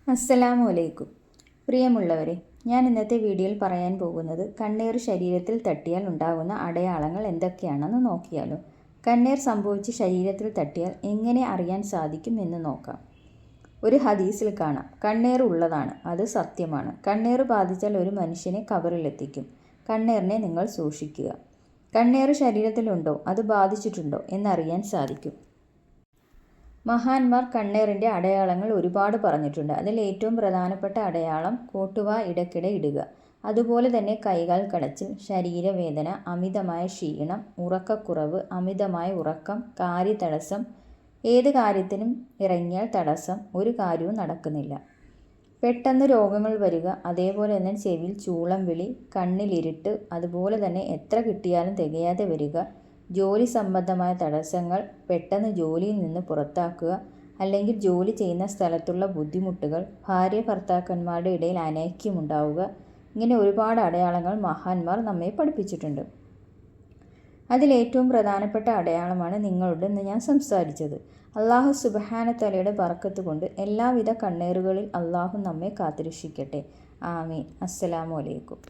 അസ്സലാമു അലൈക്കും. പ്രിയമുള്ളവരെ, ഞാൻ ഇന്നത്തെ വീഡിയോയിൽ പറയാൻ പോകുന്നത് കണ്ണേർ ശരീരത്തിൽ തട്ടിയാൽ ഉണ്ടാകുന്ന അടയാളങ്ങൾ എന്തൊക്കെയാണെന്ന് നോക്കിയാലോ. കണ്ണേർ സംഭവിച്ച് ശരീരത്തിൽ തട്ടിയാൽ എങ്ങനെ അറിയാൻ സാധിക്കും എന്ന് നോക്കാം. ഒരു ഹദീസിൽ കാണാം, കണ്ണേർ ഉള്ളതാണ്, അത് സത്യമാണ്. കണ്ണേർ ബാധിച്ചാൽ ഒരു മനുഷ്യനെ കബറിലെത്തിക്കും. കണ്ണേറിനെ നിങ്ങൾ സൂക്ഷിക്കുക. കണ്ണേർ ശരീരത്തിലുണ്ടോ, അത് ബാധിച്ചിട്ടുണ്ടോ എന്നറിയാൻ സാധിക്കും. മഹാന്മാർ കണ്ണേറിൻ്റെ അടയാളങ്ങൾ ഒരുപാട് പറഞ്ഞിട്ടുണ്ട്. അതിൽ ഏറ്റവും പ്രധാനപ്പെട്ട അടയാളം കോട്ടുവാ ഇടയ്ക്കിടെ ഇടുക. അതുപോലെ തന്നെ കൈകാൽ കടച്ചിൽ, ശരീരവേദന, അമിതമായ ക്ഷീണം, ഉറക്കക്കുറവ്, അമിതമായ ഉറക്കം, കാര്യതടസ്സം, ഏത് കാര്യത്തിനും ഇറങ്ങിയാൽ തടസ്സം, ഒരു കാര്യവും നടക്കുന്നില്ല, പെട്ടെന്ന് രോഗങ്ങൾ വരിക, അതേപോലെ തന്നെ ചെവിയിൽ ചൂളം വിളി, കണ്ണിലിരുട്ട്, അതുപോലെ തന്നെ എത്ര കിട്ടിയാലും തികയാതെ വരിക, ജോലി സംബന്ധമായ തടസ്സങ്ങൾ, പെട്ടെന്ന് ജോലിയിൽ നിന്ന് പുറത്താക്കുക, അല്ലെങ്കിൽ ജോലി ചെയ്യുന്ന സ്ഥലത്തുള്ള ബുദ്ധിമുട്ടുകൾ, ഭാര്യ ഭർത്താക്കന്മാരുടെ ഇടയിൽ അനൈക്യമുണ്ടാവുക, ഇങ്ങനെ ഒരുപാട് അടയാളങ്ങൾ മഹാന്മാർ നമ്മെ പഠിപ്പിച്ചിട്ടുണ്ട്. അതിലേറ്റവും പ്രധാനപ്പെട്ട അടയാളമാണ് നിങ്ങളോട് ഇന്ന് ഞാൻ സംസാരിച്ചത്. അള്ളാഹു സുബ്ഹാന തആലയുടെ ബർക്കത്ത് കൊണ്ട് എല്ലാവിധ കണ്ണേറുകളിൽ അള്ളാഹു നമ്മെ കാത്തുരക്ഷിക്കട്ടെ. ആമീൻ. അസ്സലാമു അലൈക്കും.